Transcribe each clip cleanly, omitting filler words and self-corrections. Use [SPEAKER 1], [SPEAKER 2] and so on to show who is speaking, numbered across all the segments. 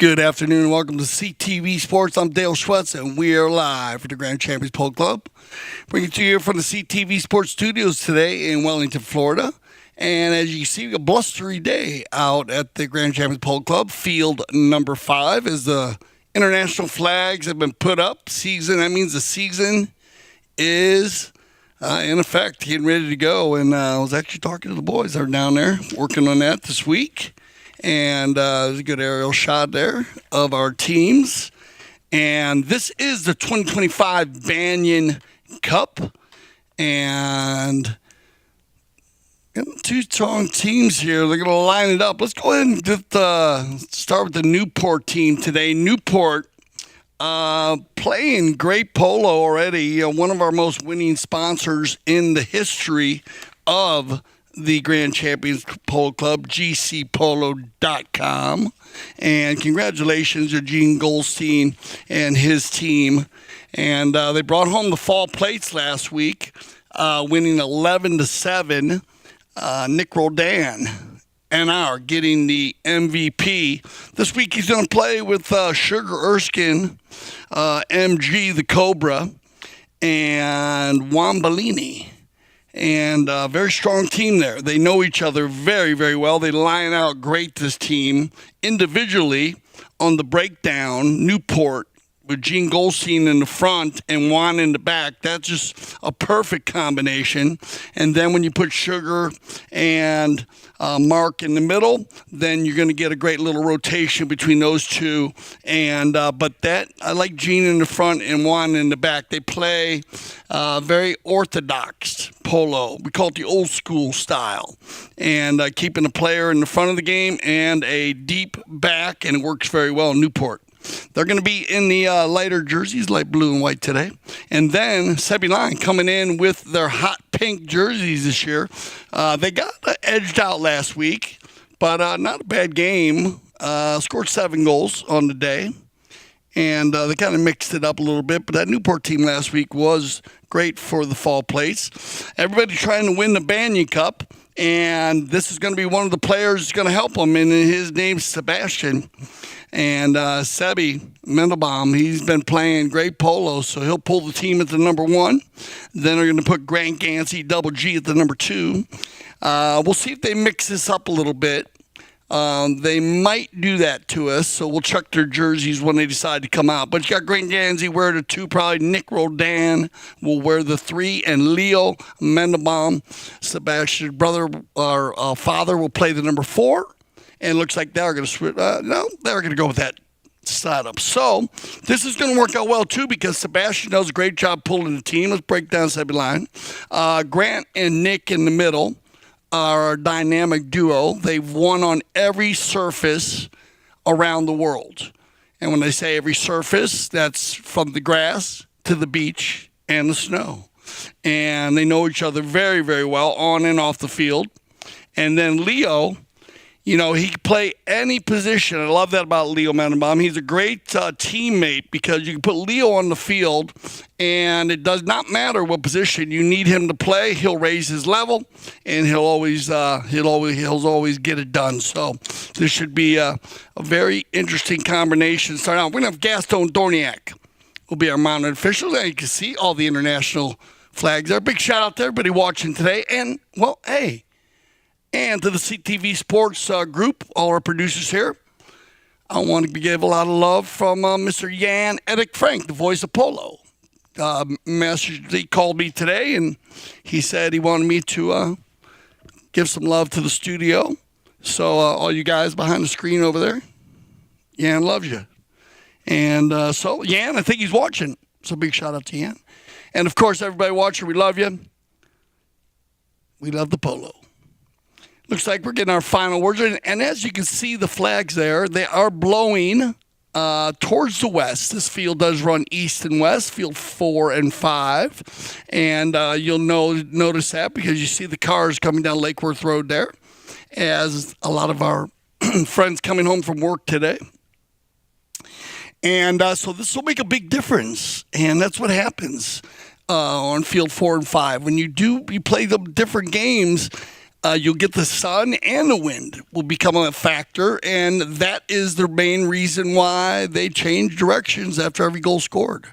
[SPEAKER 1] Good afternoon. Welcome to CTV Sports. I'm Dale Schwetz, and we are live for the Grand Champions Polo Club. Bringing it to you from the CTV Sports Studios today in Wellington, Florida. And as you see, a blustery day out at the Grand Champions Polo Club. Field number 5 as the international flags have been put up. That means the season is in effect, getting ready to go. And I was actually talking to the boys that are down there working on that this week. And there's a good aerial shot there of our teams. And this is the 2025 Banyan Cup. And two strong teams here. They're going to line it up. Let's go ahead and just, start with the Newport team today. Newport playing great polo already. One of our most winning sponsors in the history of the Grand Champions Polo Club, gcpolo.com. And congratulations to Gene Goldstein and his team. And they brought home the fall plates last week, winning 11-7. Nick Rodan and getting the MVP. This week he's going to play with Sugar Erskine, MG the Cobra, and Juan Bellini. And a very strong team there. They know each other very, very well. They line out great, this team. Individually, on the breakdown, Newport with Gene Goldstein in the front and Juan in the back. That's just a perfect combination. And then when you put Sugar and Mark in the middle, then you're going to get a great little rotation between those two. And but that I like Gene in the front and Juan in the back. They play very orthodox polo. We call it the old school style, and keeping a player in the front of the game and a deep back, and it works very well in Newport. They're going to be in the lighter jerseys, light blue and white today. And then Sebi Line coming in with their hot pink jerseys this year. They got edged out last week, but not a bad game. Scored 7 goals on the day. And they kind of mixed it up a little bit. But that Newport team last week was great for the fall plates. Everybody trying to win the Banyan Cup. And this is going to be one of the players who's going to help them. And his name's Sebastian. And Sebi Mendelbaum, he's been playing great polo, so he'll pull the team at the number 1. Then they're going to put Grant Gansey, double G, at the number 2. We'll see if they mix this up a little bit. They might do that to us, so we'll check their jerseys when they decide to come out. But you got Grant Gansey wear the 2, probably Nick Rodan will wear the 3, and Leo Mendelbaum, Sebastian's brother or father, will play the number 4. And it looks like they're going to switch. They're going to go with that setup. So this is going to work out well, too, because Sebastian does a great job pulling the team. Let's break down Sebi Line. Grant and Nick in the middle are a dynamic duo. They've won on every surface around the world. And when they say every surface, that's from the grass to the beach and the snow. And they know each other very, very well on and off the field. And then Leo, you know, he can play any position. I love that about Leo Mendenbaum. He's a great teammate because you can put Leo on the field, and it does not matter what position you need him to play. He'll raise his level, and he'll always get it done. So this should be a very interesting combination. Start out. We're gonna have Gaston Dorniak will be our mounted official. There you can see all the international flags there. Big shout out to everybody watching today, and well, hey. And to the CTV Sports group, all our producers here. I want to give a lot of love from Mr. Jan Erik Frank, the voice of Polo. He called me today, and he said he wanted me to give some love to the studio. So all you guys behind the screen over there, Jan loves you. And so, Jan, I think he's watching. So big shout out to Jan. And, of course, everybody watching, we love you. We love the Polo. Looks like we're getting our final words. And as you can see the flags there, they are blowing towards the west. This field does run east and west, field 4 and 5. And you'll notice that because you see the cars coming down Lake Worth Road there, as a lot of our friends coming home from work today. And so this will make a big difference. And that's what happens on field 4 and 5. When you play the different games, you'll get the sun and the wind will become a factor, and that is the main reason why they change directions after every goal scored.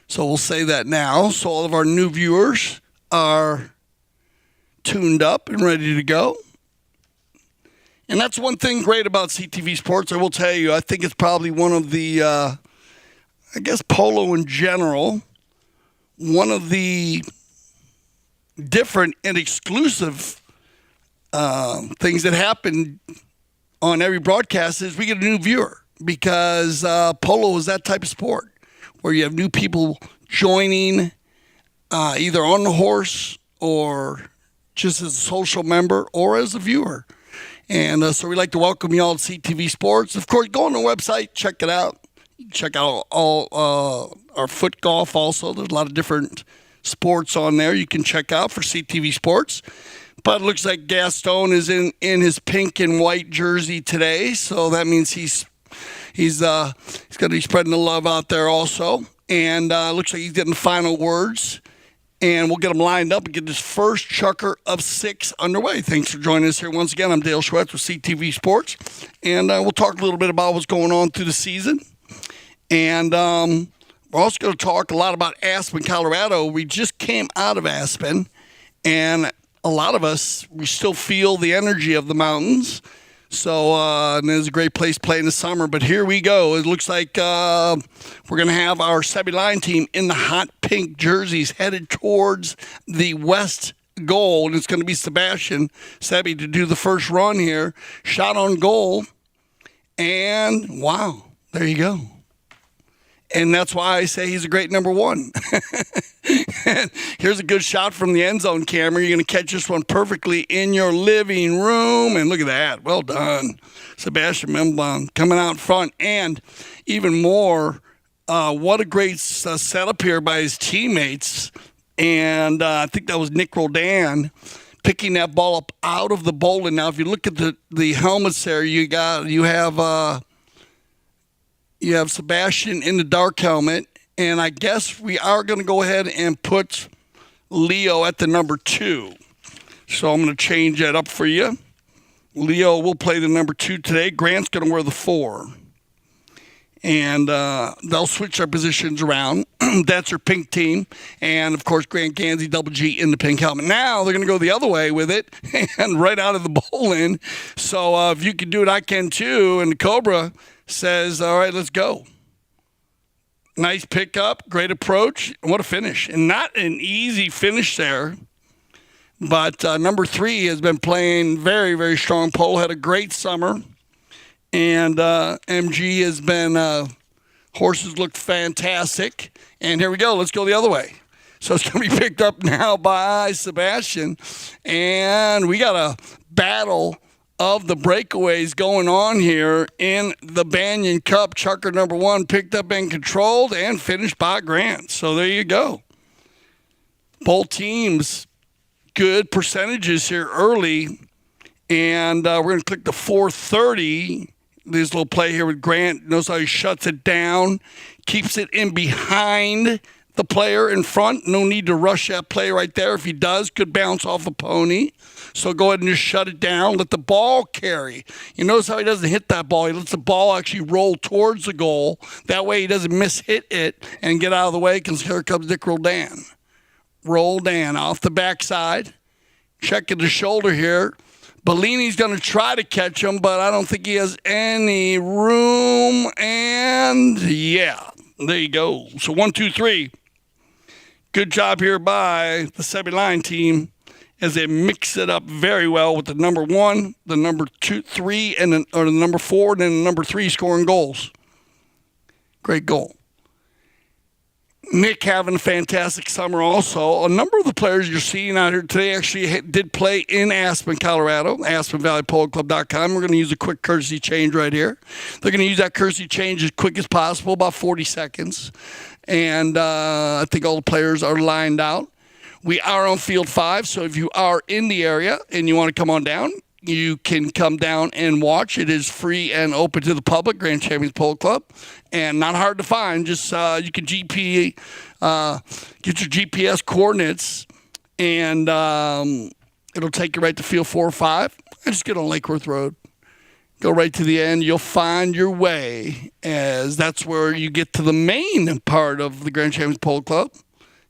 [SPEAKER 1] So we'll say that now, so all of our new viewers are tuned up and ready to go. And that's one thing great about CTV Sports. I will tell you, I think it's probably one of the, polo in general, one of the different and exclusive things that happen on every broadcast is we get a new viewer because polo is that type of sport where you have new people joining either on the horse or just as a social member or as a viewer. And so we'd like to welcome you all to CTV Sports. Of course, go on the website, check it out. Check out all our foot golf also. There's a lot of different sports on there you can check out for CTV Sports. But it looks like Gaston is in his pink and white jersey today, so that means he's going to be spreading the love out there also. And looks like he's getting the final words, and we'll get him lined up and get this first chukker of 6 underway. Thanks for joining us here once again. I'm Dale Schwetz with CTV Sports, and we'll talk a little bit about what's going on through the season. And we're also going to talk a lot about Aspen, Colorado. We just came out of Aspen, and a lot of us, we still feel the energy of the mountains. So and it's a great place to play in the summer. But here we go. It looks like we're going to have our Sebi Line team in the hot pink jerseys headed towards the west goal. And it's going to be Sebastian Sebi to do the first run here. Shot on goal. And wow, there you go. And that's why I say he's a great number one. Here's a good shot from the end zone camera. You're going to catch this one perfectly in your living room. And look at that. Well done. Sebastian Membon coming out front. And even more, what a great setup here by his teammates. And I think that was Nick Roldan picking that ball up out of the bowl. And now if you look at the helmets there, you have Sebastian in the dark helmet, and I guess we are going to go ahead and put Leo at the number 2. So I'm going to change that up for you. Leo will play the number 2 today. Grant's going to wear the 4. And they'll switch their positions around. That's your pink team. And, of course, Grant Gansey, double G in the pink helmet. Now they're going to go the other way with it and right out of the bowl-in. So if you can do it, I can too. And the Cobra says, all right, let's go. Nice pickup, great approach. What a finish. And not an easy finish there. But number 3 has been playing very, very strong pole. Had a great summer. And MG has been, horses look fantastic. And here we go. Let's go the other way. So it's going to be picked up now by Sebastian. And we got a battle of the breakaways going on here in the Banyan Cup. Chucker number 1 picked up and controlled and finished by Grant. So there you go. Both teams, good percentages here early. And we're going to click the 430. This little play here with Grant. Knows how he shuts it down. Keeps it in behind the player in front. No need to rush that play right there. If he does, could bounce off a pony. So go ahead and just shut it down. Let the ball carry. You notice how he doesn't hit that ball. He lets the ball actually roll towards the goal. That way he doesn't miss-hit it and get out of the way because here comes Nick Roldan. Roldan off the backside. Checking the shoulder here. Bellini's going to try to catch him, but I don't think he has any room. And, yeah, there you go. So 1, 2, 3. Good job here by the Sebi Line team as they mix it up very well with the number 1, the number 2, 3, and the number 4, and then the number 3 scoring goals. Great goal. Nick having a fantastic summer also. A number of the players you're seeing out here today actually did play in Aspen, Colorado, AspenValleyPoloClub.com. We're going to use a quick courtesy change right here. They're going to use that courtesy change as quick as possible, about 40 seconds. And I think all the players are lined out. We are on Field 5, so if you are in the area and you want to come on down, you can come down and watch. It is free and open to the public, Grand Champions Polo Club, and not hard to find. Just you can get your GPS coordinates, and it'll take you right to Field 4 or 5. And just get on Lake Worth Road. Go right to the end. You'll find your way, as that's where you get to the main part of the Grand Champions Polo Club.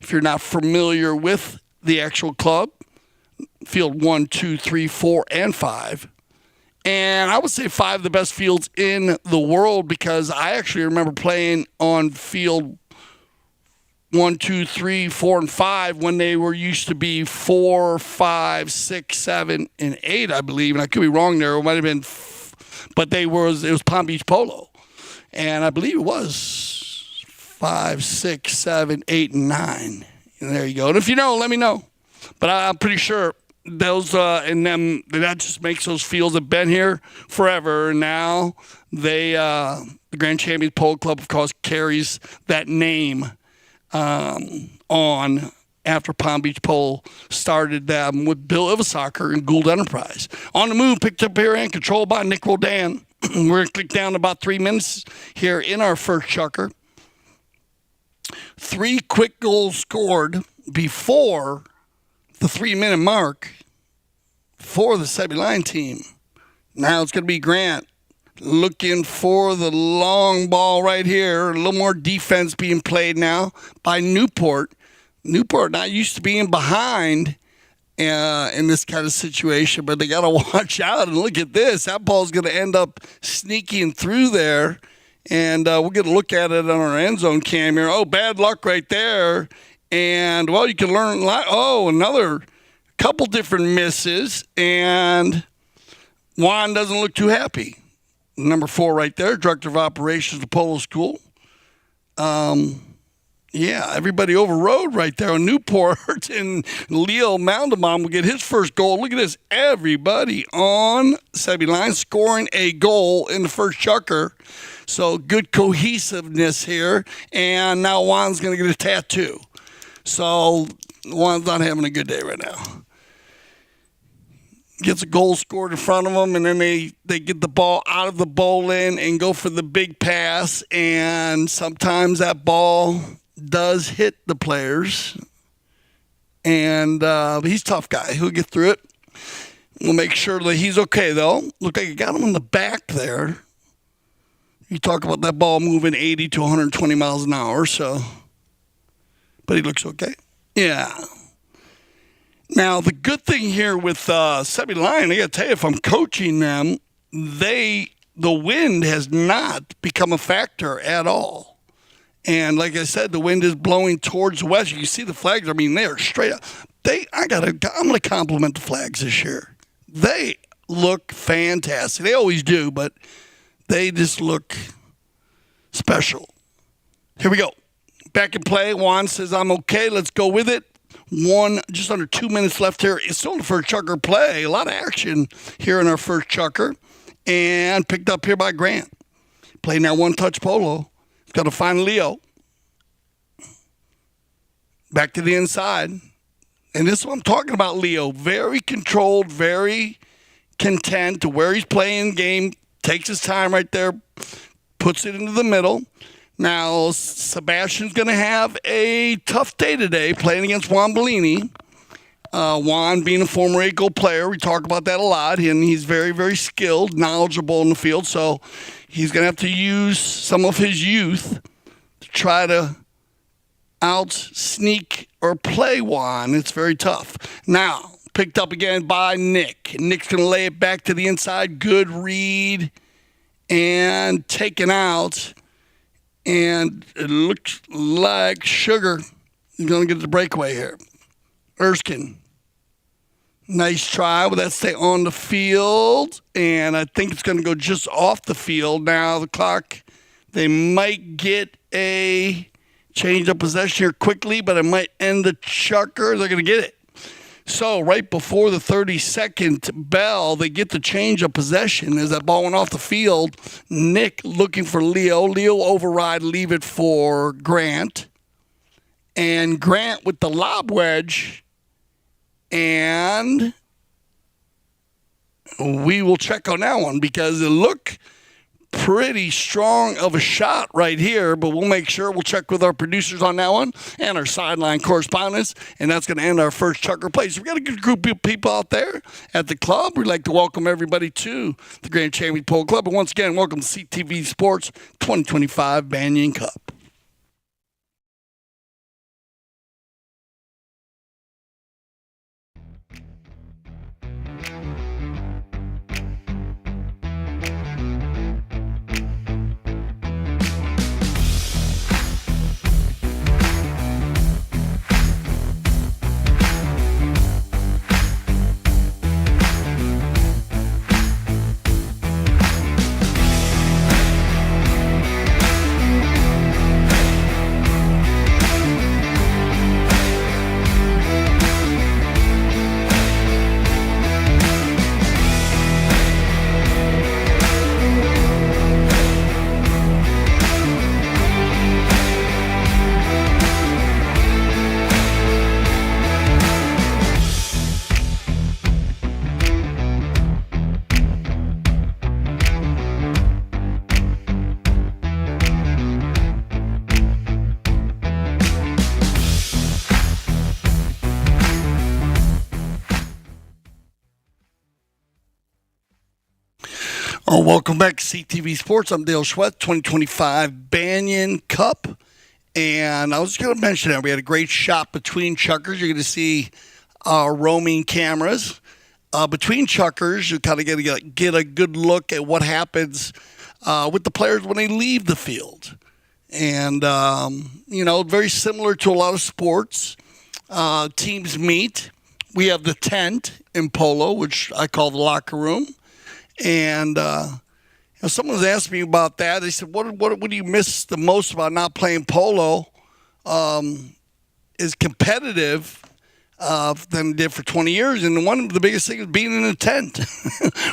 [SPEAKER 1] If you're not familiar with the actual club, Field 1, 2, 3, 4, and 5. And I would say 5 of the best fields in the world because I actually remember playing on Field 1, 2, 3, 4, and 5 when they were used to be 4, 5, 6, 7, and 8, I believe. And I could be wrong there. It might have been, but it was Palm Beach Polo. And I believe it was 5, 6, 7, 8, and 9. And there you go. And if you know, let me know. But I'm pretty sure those and them that just makes those fields have been here forever. And now the Grand Champions Polo Club, of course, carries that name on after Palm Beach Polo started with Bill Ivasoccer and Gould Enterprise. On the move, picked up here and controlled by Nick Roldan. We're going to click down about 3 minutes here in our first chucker. 3 quick goals scored before the 3-minute mark for the Sebi Line team. Now it's going to be Grant looking for the long ball right here. A little more defense being played now by Newport. Newport not used to being behind in this kind of situation, but they got to watch out and look at this. That ball's going to end up sneaking through there, and we'll get a look at it on our end zone cam here. Oh, bad luck right there. And, well, you can learn a lot. Oh, another couple different misses, and Juan doesn't look too happy. Number 4 right there, Director of Operations at Polo School. Yeah, everybody overrode right there on Newport, and Leo Maldemon will get his first goal. Look at this. Everybody on Sebi line scoring a goal in the first chucker. So good cohesiveness here. And now Juan's going to get a tattoo. So Juan's not having a good day right now. Gets a goal scored in front of them, and then they get the ball out of the bowl in and go for the big pass. And sometimes that ball does hit the players. And he's a tough guy. He'll get through it. We'll make sure that he's okay, though. Look like he got him in the back there. You talk about that ball moving 80 to 120 miles an hour, so. But he looks okay. Yeah. Now, the good thing here with Sebi Lion, I got to tell you, if I'm coaching them, the wind has not become a factor at all. And like I said, the wind is blowing towards the west. You can see the flags. I mean, they are straight up. I'm going to compliment the flags this year. They look fantastic. They always do, but they just look special. Here we go. Back in play. Juan says, I'm okay. Let's go with it. Just under 2 minutes left here. It's still the first chucker play. A lot of action here in our first chucker. And picked up here by Grant. Playing that one-touch polo. He's got to find Leo. Back to the inside. And this is what I'm talking about, Leo. Very controlled, very content to where he's playing the game. Takes his time right there. Puts it into the middle. Now, Sebastian's going to have a tough day today playing against Juan Bellini. Juan being a former Eagle player, we talk about that a lot, and he's very, very skilled, knowledgeable in the field, so he's going to have to use some of his youth to try to out-sneak or play Juan. It's very tough. Now, picked up again by Nick. Nick's going to lay it back to the inside. Good read and taken out. And it looks like Sugar is going to get the breakaway here. Erskine. Nice try. Will that stay on the field? And I think it's going to go just off the field. Now the clock, they might get a change of possession here quickly, but it might end the chucker. They're going to get it. So right before the 30-second bell, they get the change of possession as that ball went off the field. Nick looking for Leo. Leo override, leave it for Grant. And Grant with the lob wedge. And we will check on that one because it looked pretty strong of a shot right here, but we'll make sure we'll check with our producers on that one and our sideline correspondents, and that's going to end our first chucker play. So we got a good group of people out there at the club. We'd like to welcome everybody to the Grand Champions Polo Club, and once again, welcome to CTV Sports 2025 Banyan Cup. Oh, welcome back to CTV Sports. I'm Dale Schwett, 2025 Banyan Cup. And I was going to mention that we had a great shot between chuckers. You're going to see roaming cameras between chuckers. You kind of get a good look at what happens with the players when they leave the field. And, very similar to a lot of sports. Teams meet. We have the tent in polo, which I call the locker room. And someone was asking me about that. They said, what do you miss the most about not playing polo? Is competitive than it did for 20 years. And one of the biggest things is being in a tent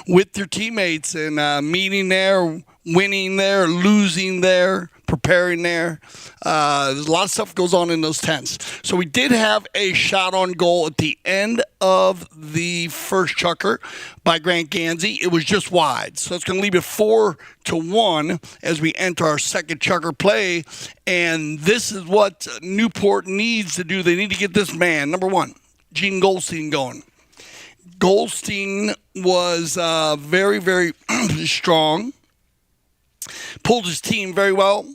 [SPEAKER 1] with your teammates and meeting there, winning there, losing there, preparing there. There's a lot of stuff goes on in those tents. So we did have a shot on goal at the end of the first chukker by Grant Gansey. It was just wide. So it's going to leave it 4-1 as we enter our second chukker play. And this is what Newport needs to do. They need to get this man, number one, Gene Goldstein, going. Goldstein was very, very strong. Pulled his team very well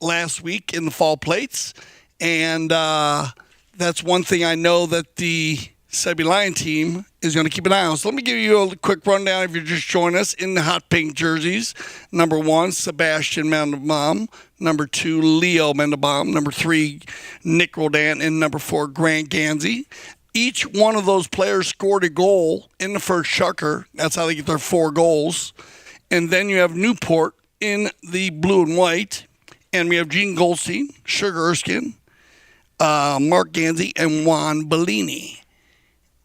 [SPEAKER 1] last week in the fall plates. And that's one thing I know that the Sebi Lion team is going to keep an eye on. So let me give you a quick rundown if you're just joining us in the hot pink jerseys. Number 1, Sebastian Mendelbaum. Number 2, Leo Mendelbaum. Number 3, Nick Rodan. And number 4, Grant Gansey. Each one of those players scored a goal in the first chukker. That's how they get their 4 goals. And then you have Newport in the blue and white. And we have Gene Goldstein, Sugar Erskine, Mark Gansey, and Juan Bellini.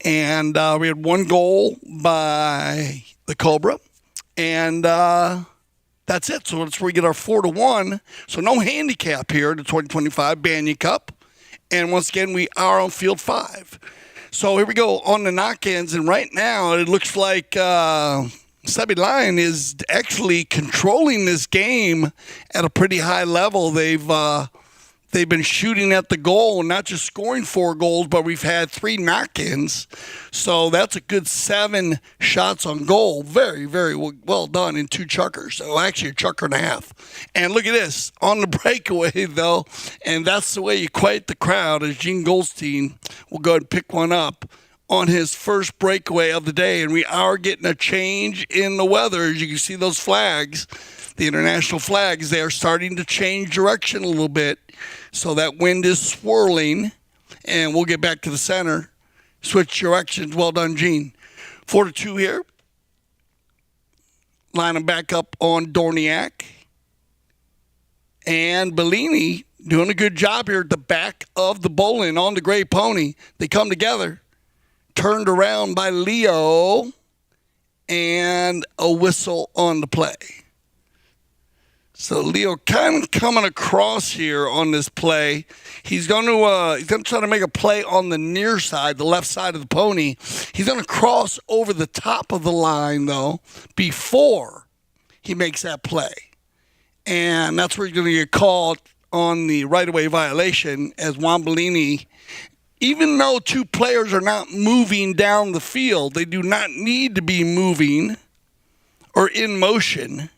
[SPEAKER 1] And we had 1 goal by the Cobra. And that's it. So that's where we get our 4-1. So no handicap here in the 2025 Banyan Cup. And once again, we are on field 5. So here we go on the knock-ins. And right now, it looks like Sebi Lion is actually controlling this game at a pretty high level. They've been shooting at the goal and not just scoring 4 goals, but we've had 3 knock-ins. So that's a good 7 shots on goal. Very, very well done in 2 chukkers. So actually a chukker and a half. And look at this on the breakaway, though. And that's the way you quiet the crowd, as Gene Goldstein will go ahead and pick one up on his first breakaway of the day. And we are getting a change in the weather. As you can see those flags, the international flags, they are starting to change direction a little bit. So that wind is swirling, and we'll get back to the center. Switch directions. Well done, Gene. 4-2 here. Line them back up on Dorniak. And Bellini doing a good job here at the back of the bowling on the gray pony. They come together. Turned around by Leo, and a whistle on the play. So Leo kind of coming across here on this play. He's going to try to make a play on the near side, the left side of the pony. He's going to cross over the top of the line, though, before he makes that play. And that's where he's going to get called on the right-of-way violation, as Juan Bellini, even though 2 players are not moving down the field, they do not need to be moving or in motion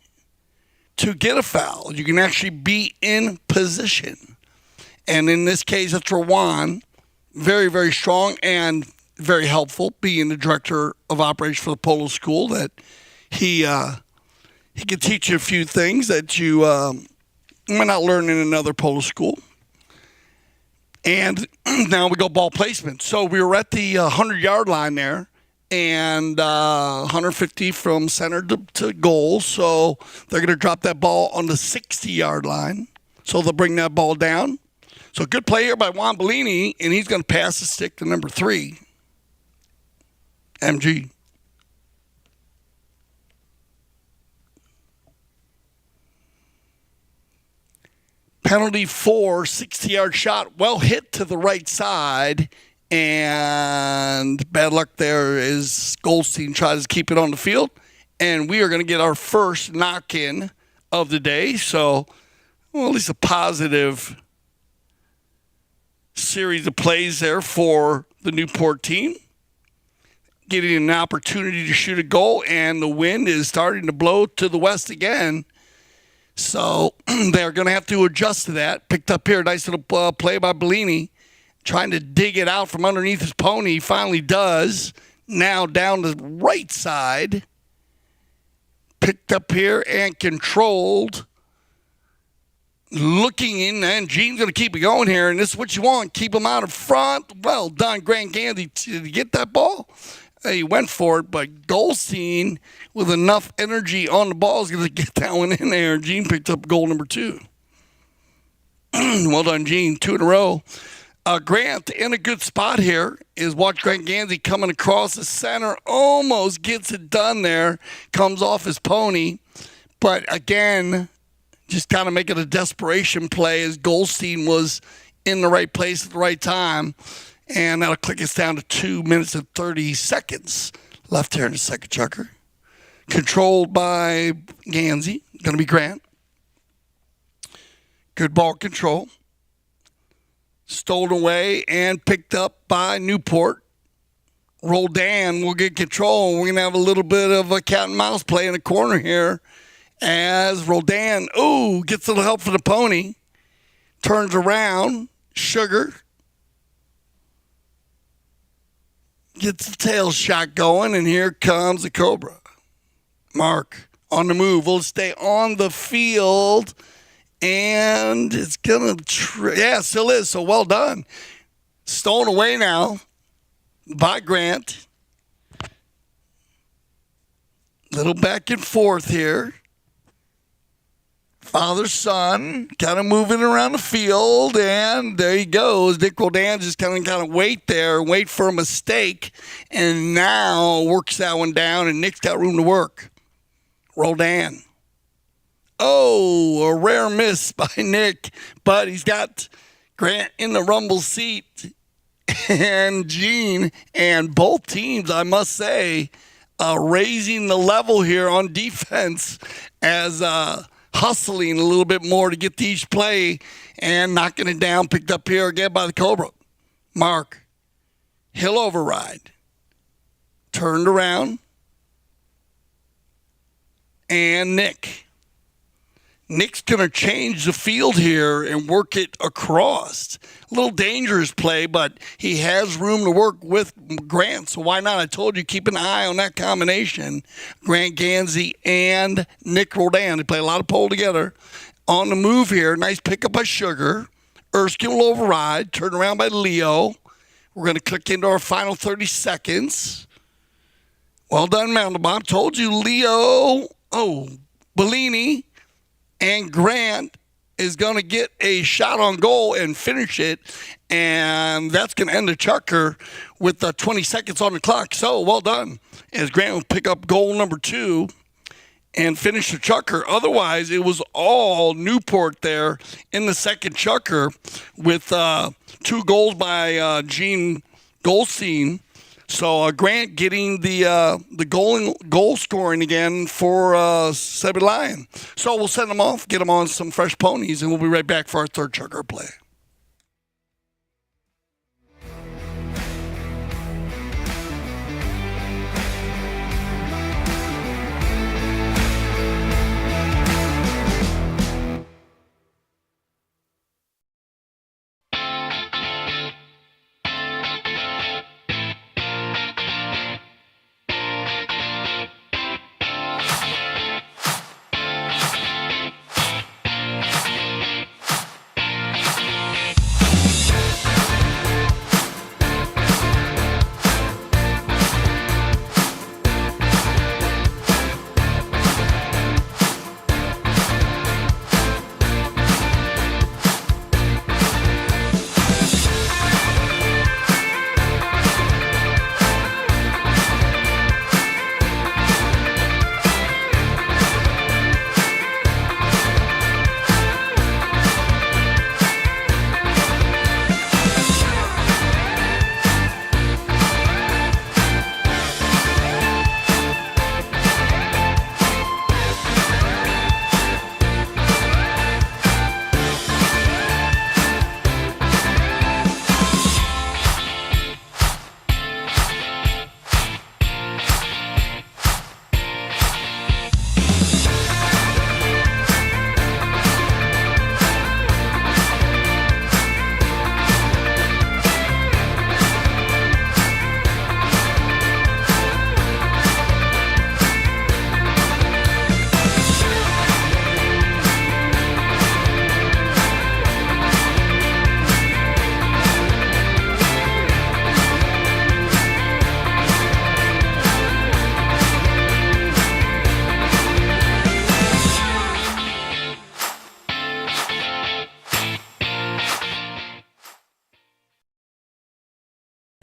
[SPEAKER 1] to get a foul. You can actually be in position. And in this case, it's for Juan. Very, very strong and very helpful, being the director of operations for the polo school, that he can teach you a few things that you might not learn in another polo school. And now we go ball placement. So we were at the 100-yard line there, and 150 from center to goal. So they're going to drop that ball on the 60-yard line. So they'll bring that ball down. So good play here by Juan Bellini, and he's going to pass the stick to number 3, MG. Penalty for 60-yard shot, well hit to the right side, and bad luck there as Goldstein tries to keep it on the field. And we are going to get our first knock-in of the day. So, well, at least a positive series of plays there for the Newport team. Getting an opportunity to shoot a goal, and the wind is starting to blow to the west again. So they're going to have to adjust to that. Picked up here, nice little play by Bellini. trying to dig it out from underneath his pony. He finally does. Now down the right side. Picked up here and controlled. Looking in, and Gene's going to keep it going here, and this is what you want. Keep him out in front. Well done, Grant Gansey, to get that ball. He went for it, but Goldstein, with enough energy on the ball, is going to get that one in there. Gene picked up goal number 2. Well done, Gene. 2 in a row. Grant in a good spot here is watch Grant Gansey coming across the center. Almost gets it done there. Comes off his pony. But again, just kind of making a desperation play as Goldstein was in the right place at the right time. And that'll click us down to 2 minutes and 30 seconds left here in the second chukker. Controlled by Gansey. Going to be Grant. Good ball control. Stolen away and picked up by Newport. Roldan will get control. We're going to have a little bit of a cat and mouse play in the corner here. As Roldan, gets a little help from the pony. Turns around. Sugar. Gets the tail shot going, and here comes the Cobra. Mark on the move. Will stay on the field, and it's going to, still is, so well done. Stolen away now by Grant. Little back and forth here. Father-son kind of moving around the field, and there he goes. Nick Roldan just kind of wait there, wait for a mistake, and now works that one down, and Nick's got room to work. Roldan. A rare miss by Nick, but he's got Grant in the rumble seat, and Gene, and both teams, I must say, raising the level here on defense as hustling a little bit more to get to each play and knocking it down. Picked up here again by the Cobra. Mark. Hill override. Turned around. And Nick. Nick's going to change the field here and work it across. A little dangerous play, but he has room to work with Grant, so why not? I told you, keep an eye on that combination. Grant Gansey and Nick Roldan. They play a lot of pole together. On the move here, nice pickup by Sugar. Erskine will override. Turn around by Leo. We're going to click into our final 30 seconds. Well done, Mandelbaum. Told you, Leo. Bellini. And Grant is going to get a shot on goal and finish it. And that's going to end the chukker with 20 seconds on the clock. So, well done. As Grant will pick up goal number 2 and finish the chukker. Otherwise, it was all Newport there in the second chukker with 2 goals by Gene Goldstein. So Grant getting the goal scoring again for Sebi Lion. So we'll send them off, get them on some fresh ponies, and we'll be right back for our third chukker play.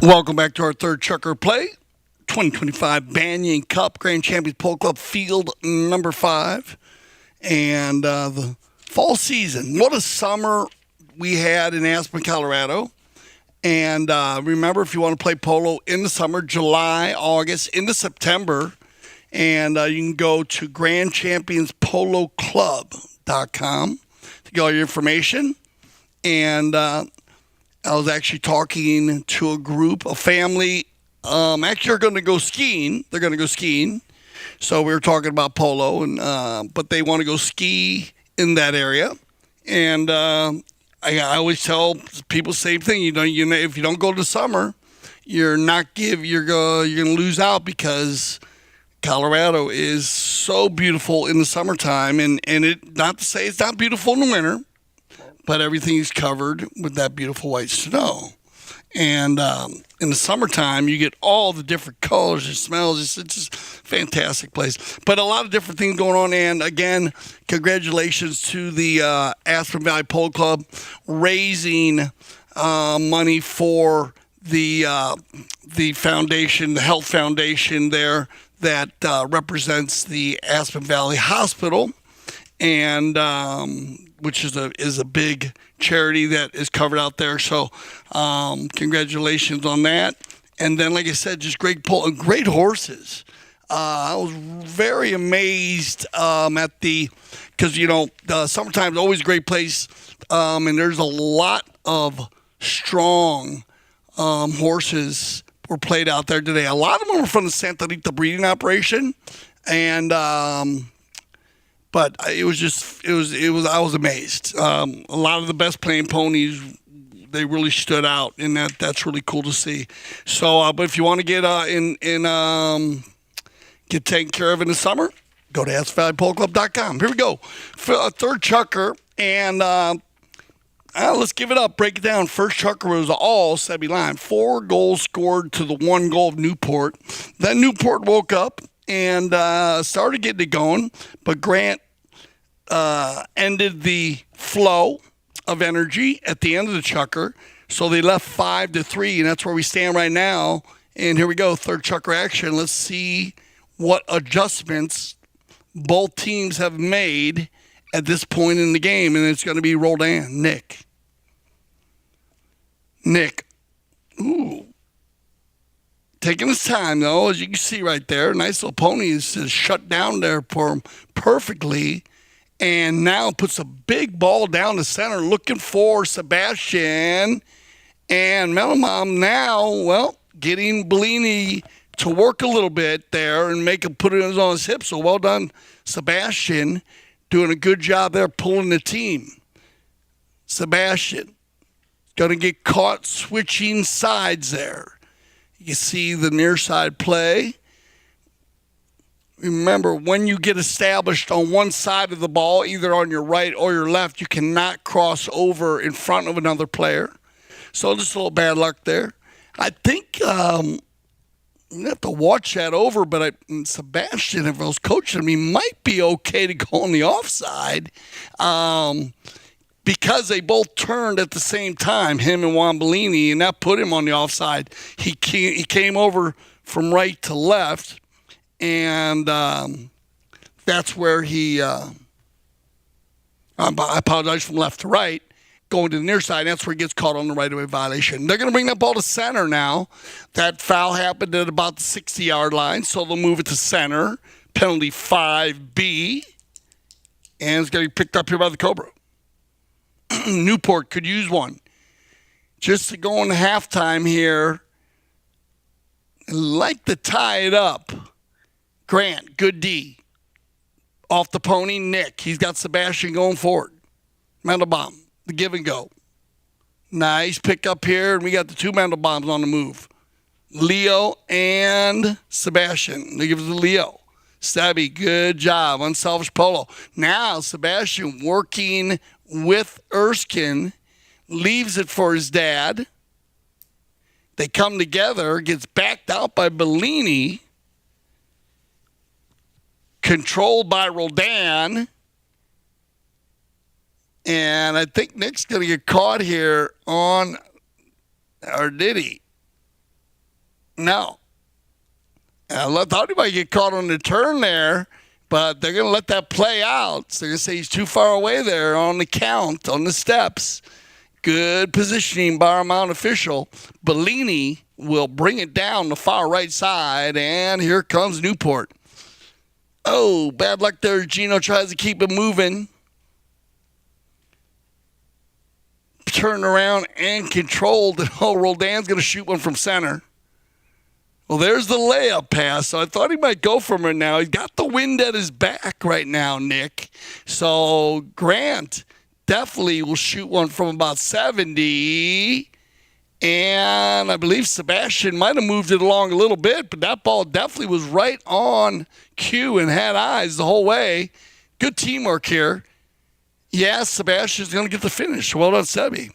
[SPEAKER 1] Welcome back to our third Chucker Play, 2025 Banyan Cup Grand Champions Polo Club Field number 5. And the fall season. What a summer we had in Aspen, Colorado. And remember, if you want to play polo in the summer, July, August, into September, and you can go to grandchampionspoloclub.com to get all your information. And I was actually talking to a group, a family. Actually, are going to go skiing. They're going to go skiing. So we were talking about polo, and but they want to go ski in that area. And I always tell people the same thing. If you don't go to summer, you're going to lose out, because Colorado is so beautiful in the summertime, and it, not to say it's not beautiful in the winter, but everything's covered with that beautiful white snow. And in the summertime, you get all the different colors and smells. It's just a fantastic place. But a lot of different things going on. And again, congratulations to the Aspen Valley Polo Club raising money for the foundation, the health foundation there that represents the Aspen Valley Hospital, and which is a big charity that is covered out there. So congratulations on that. And then, like I said, just great horses. I was very amazed because summertime is always a great place, and there's a lot of strong horses were played out there today. A lot of them were from the Santa Rita breeding operation, and but I was amazed. A lot of the best playing ponies, they really stood out, and that's really cool to see. So, but if you want to get get taken care of in the summer, go to AspenValleyPoloClub.com. Here we go. Third chucker, and let's give it up. Break it down. First chucker was all Sebby Lime. 4 goals scored to the 1 goal of Newport. Then Newport woke up and started getting it going, but Grant ended the flow of energy at the end of the chucker, so they left 5-3, and that's where we stand right now. And here we go, third chucker action. Let's see what adjustments both teams have made at this point in the game, and it's going to be Roldan. Nick, ooh. Taking his time, though, as you can see right there. Nice little pony is shut down there for him perfectly. And now puts a big ball down the center looking for Sebastian. And Melamom now, getting Bellini to work a little bit there and make him put it on his hip. So well done, Sebastian, doing a good job there pulling the team. Sebastian going to get caught switching sides there. You see the near side play. Remember, when you get established on one side of the ball, either on your right or your left, you cannot cross over in front of another player. So just a little bad luck there. I think you have to watch that over, but Sebastian, if I was coaching him, he might be okay to go on the offside, because they both turned at the same time, him and Juan Bellini, and that put him on the offside. He came over from right to left, and that's where he I apologize, from left to right, going to the near side. That's where he gets caught on the right-of-way violation. They're going to bring that ball to center now. That foul happened at about the 60-yard line, so they'll move it to center. Penalty 5B, and it's going to be picked up here by the Cobra. Newport could use one. Just to go into halftime here, like to tie it up. Grant, good D. Off the pony, Nick. He's got Sebastian going forward. Mandelbaum, the give and go. Nice pick up here, and we got the 2 Mandelbaums on the move. Leo and Sebastian. They give it to Leo. Stabby, good job. Unselfish polo. Now Sebastian working with Erskine, leaves it for his dad. They come together, gets backed out by Bellini, controlled by Roldan, and I think Nick's going to get caught here on, or did he? No. I thought he might get caught on the turn there, but they're going to let that play out. So they're going to say he's too far away there on the count, on the steps. Good positioning by our mound official. Bellini will bring it down the far right side, and here comes Newport. Oh, bad luck there. Gino tries to keep it moving. Turn around and controlled. Oh, Roldan's going to shoot one from center. Well, there's the layup pass. So I thought he might go from it now. He's got the wind at his back right now, Nick. So Grant definitely will shoot one from about 70. And I believe Sebastian might have moved it along a little bit, but that ball definitely was right on cue and had eyes the whole way. Good teamwork here. Yeah, Sebastian's going to get the finish. Well done, Sebi.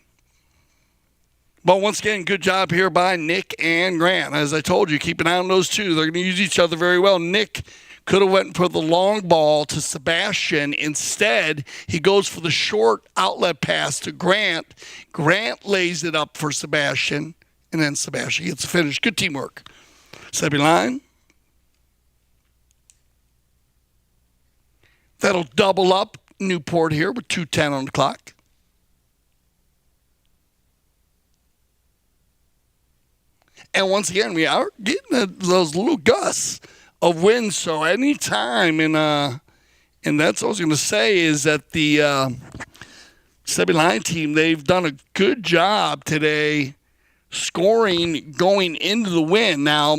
[SPEAKER 1] But once again, good job here by Nick and Grant. As I told you, keep an eye on those two. They're going to use each other very well. Nick could have went for the long ball to Sebastian. Instead, he goes for the short outlet pass to Grant. Grant lays it up for Sebastian, and then Sebastian gets the finish. Good teamwork. Sebi line. That'll double up Newport here with 2:10 on the clock. And once again, we are getting those little gusts of wind. So anytime, and that's what I was going to say, is that the Sebi Line team, they've done a good job today scoring going into the wind. Now,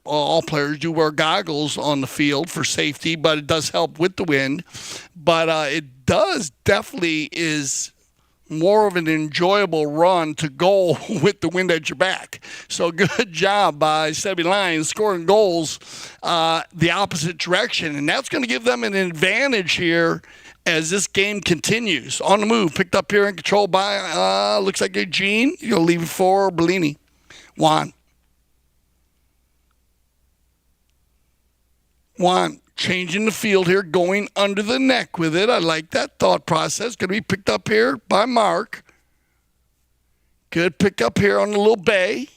[SPEAKER 1] all players do wear goggles on the field for safety, but it does help with the wind. But it does definitely is more of an enjoyable run to goal with the wind at your back. So good job by Sebi Lions scoring goals the opposite direction. And that's going to give them an advantage here as this game continues. On the move, picked up here and controlled by, looks like Eugene. You'll leave it for Bellini. Juan changing the field here, going under the neck with it. I like that thought process. Going to be picked up here by Mark. Good pick up here on the little bay.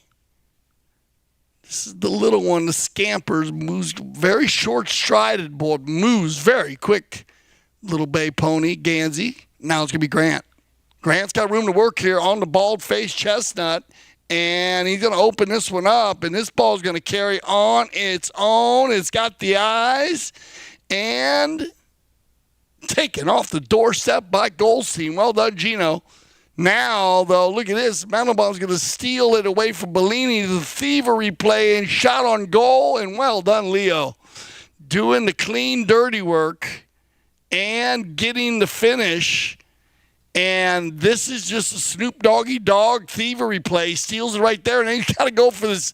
[SPEAKER 1] This is the little one, the Scampers. Moves very short-strided, boy. Moves very quick. Little bay pony, Gansey. Now it's going to be Grant. Grant's got room to work here on the bald-faced Chestnut. And he's going to open this one up, and this ball is going to carry on its own. It's got the eyes, and taken off the doorstep by Goldstein. Well done, Gino. Now, though, look at this. Mandelbaum's going to steal it away from Bellini. The thievery play and shot on goal, and well done, Leo. Doing the clean, dirty work and getting the finish. And this is just a Snoop Doggy Dogg thievery play. Steals it right there, and then he's got to go for this.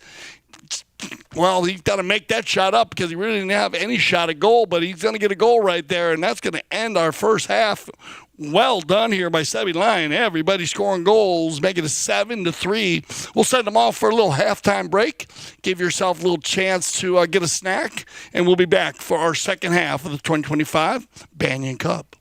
[SPEAKER 1] Well, he's got to make that shot up because he really didn't have any shot at goal, but he's going to get a goal right there, and that's going to end our first half. Well done here by Sebi Line. Everybody scoring goals, making it 7-3. We'll send them off for a little halftime break. Give yourself a little chance to get a snack, and we'll be back for our second half of the 2025 Banyan Cup.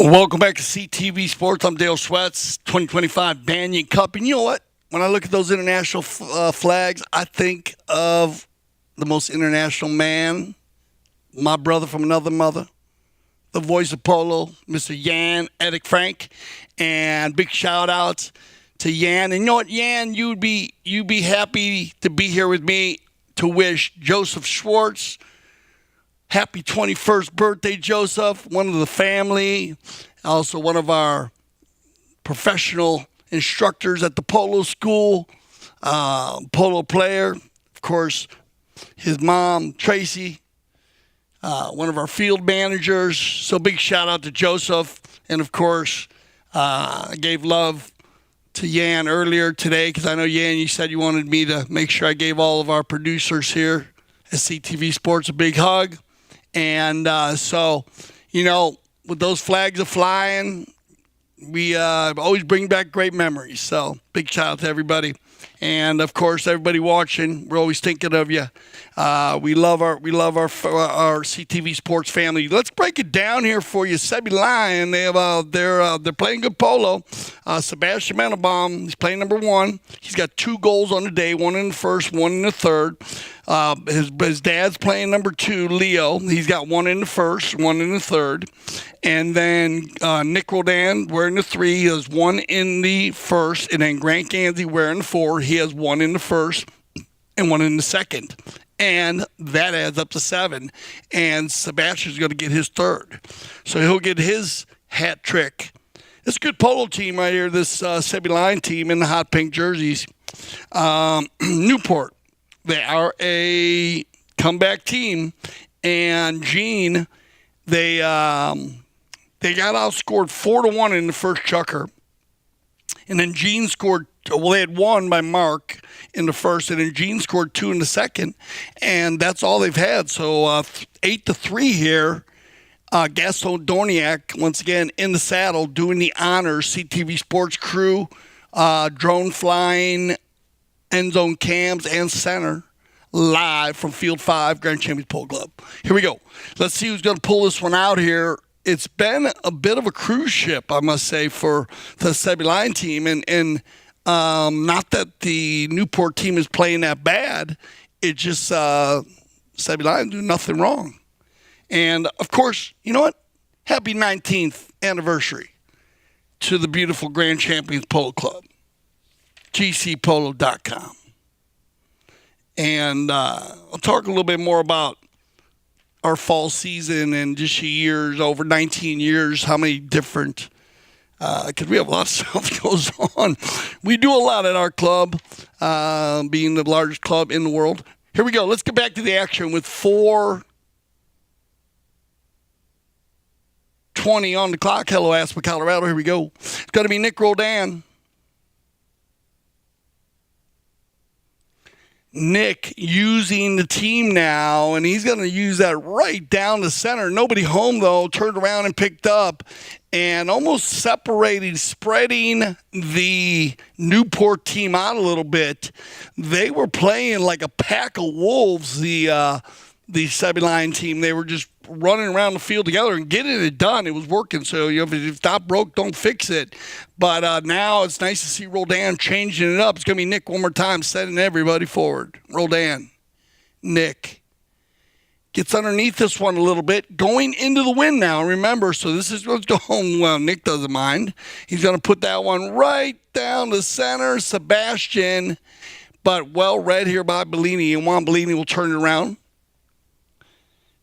[SPEAKER 1] Welcome back to CTV Sports. I'm Dale Schwetz, 2025 Banyan Cup. And you know what? When I look at those international flags, I think of the most international man, my brother from another mother, the voice of polo, Mr. Jan Edik Frank. And big shout outs to Jan. And you know what, Jan, you'd be happy to be here with me to wish Joseph Schwartz happy 21st birthday, Joseph, one of the family, also one of our professional instructors at the polo school, polo player. Of course, his mom, Tracy, one of our field managers. So big shout out to Joseph. And, of course, I gave love to Yan earlier today because I know, Yan, you said you wanted me to make sure I gave all of our producers here at CTV Sports a big hug. And so, you know, with those flags flying, we always bring back great memories. So big shout out to everybody. And, of course, everybody watching, we're always thinking of you. We love our CTV Sports family. Let's break it down here for you. Sebi Lion, they're playing good polo. Sebastian Mandelbaum, he's playing number one. He's got 2 goals on the day, one in the first, one in the third. His dad's playing number 2, Leo. He's got 1 in the first, 1 in the third. And then Nick Roldan wearing the 3. He has 1 in the first. And then Grant Gansey wearing the 4. He has 1 in the first and 1 in the second. And that adds up to 7. And Sebastian's going to get his 3rd. So he'll get his hat trick. This is a good polo team right here, this Sebi Line team in the hot pink jerseys. Newport, they are a comeback team. And Gene, they got outscored 4-1 in the first chukker. And then Gene scored, well, they had 1 by Mark in the first, and then Gene scored 2 in the second. And that's all they've had. So 8-3 here. Gaston Dorniak, once again, in the saddle, doing the honors. CTV Sports crew, drone flying, end zone cams, and center, live from Field 5, Grand Champions Polo Club. Here we go. Let's see who's going to pull this one out here. It's been a bit of a cruise ship, I must say, for the Sebi Line team. And not that the Newport team is playing that bad. It just Sebi Line do nothing wrong. And, of course, you know what? Happy 19th anniversary to the beautiful Grand Champions Polo Club, gcpolo.com. And I'll talk a little bit more about our fall season and just years, over 19 years, how many different, because we have a lot of stuff that goes on. We do a lot at our club, being the largest club in the world. Here we go. Let's get back to the action with 4:20 on the clock. Hello, Aspen, Colorado. Here we go. It's going to be Nick Roldan. Nick using the team now, and he's going to use that right down the center. Nobody home, though. Turned around and picked up and almost separated, spreading the Newport team out a little bit. They were playing like a pack of wolves, the Sebi Line team. They were just running around the field together and getting it done. It was working. So, you know, if it's not broke, don't fix it. But now it's nice to see Roldan changing it up. It's going to be Nick one more time, setting everybody forward. Roldan, Nick, gets underneath this one a little bit, going into the wind now. Remember, so this is what's going well. Nick doesn't mind. He's going to put that one right down the center. Sebastian, but well read here by Bellini. And Juan Bellini will turn it around,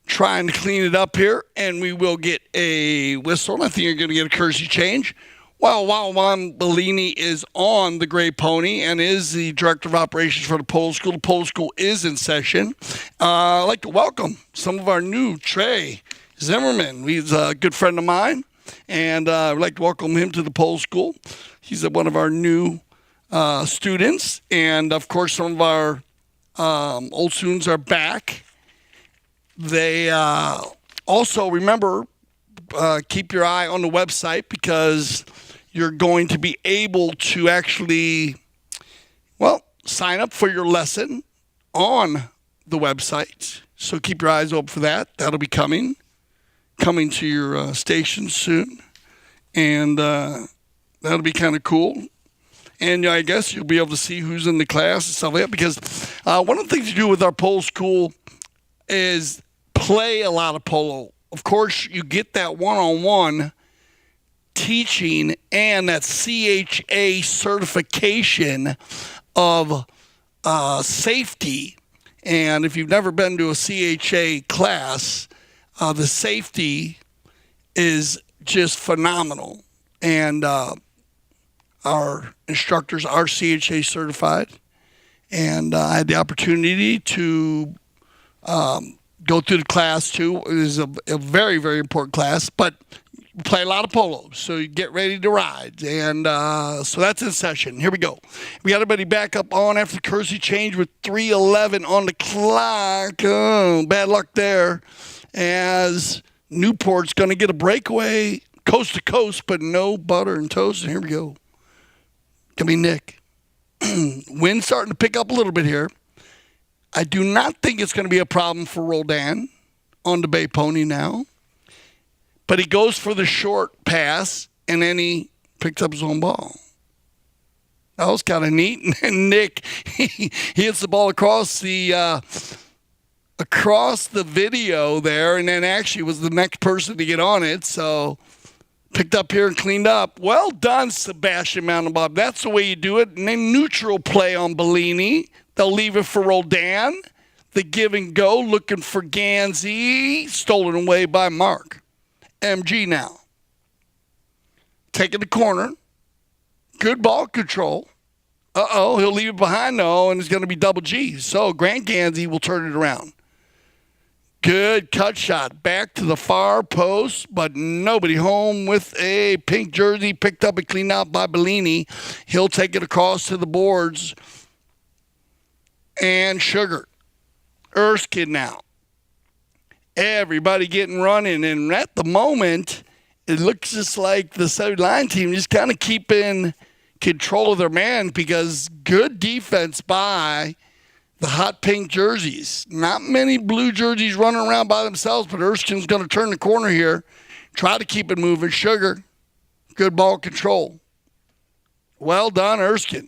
[SPEAKER 1] trying to clean it up here, and we will get a whistle. I think you're going to get a courtesy change. Well, while Juan Bellini is on the Gray Pony and is the Director of Operations for the Polo School is in session. I'd like to welcome some of our new Trey Zimmerman. He's a good friend of mine, and I'd like to welcome him to the Polo School. He's one of our new students, and, of course, some of our old students are back. They also, remember, keep your eye on the website because you're going to be able to actually, well, sign up for your lesson on the website. So keep your eyes open for that. That'll be coming to your station soon. and that'll be kind of cool. And I guess you'll be able to see who's in the class and stuff like that. Because one of the things you do with our pole school is play a lot of polo. Of course, you get that one-on-one teaching and that CHA certification of safety. And if you've never been to a CHA class, the safety is just phenomenal. And our instructors are CHA certified. And I had the opportunity to go through the class too. It is a very, very important class, but we play a lot of polo, so you get ready to ride. And so that's in session. Here we go. We got everybody back up on after the courtesy change with 3:11 on the clock. Oh, bad luck there, as Newport's going to get a breakaway coast to coast, but no butter and toast. And here we go. Gonna be Nick. Wind starting to pick up a little bit here. I do not think it's going to be a problem for Roldan on the Bay Pony now. But he goes for the short pass, and then he picks up his own ball. That was kind of neat. And Nick, he hits the ball across the video there, and then actually was the next person to get on it. So picked up here and cleaned up. Well done, Sebastian Mountain Bob. That's the way you do it. And then neutral play on Bellini. They'll leave it for Roldan. The give and go, looking for Gansey. Stolen away by Mark. MG now. Taking the corner. Good ball control. He'll leave it behind though, and it's going to be double G. So Grant Gansey will turn it around. Good cut shot. Back to the far post, but nobody home with a pink jersey picked up and cleaned out by Bellini. He'll take it across to the boards. And Sugar. Erskine now. Everybody getting running, and at the moment, it looks just like the 7-line team just kind of keeping control of their man because good defense by the hot pink jerseys. Not many blue jerseys running around by themselves, but Erskine's going to turn the corner here, try to keep it moving. Sugar, good ball control. Well done, Erskine.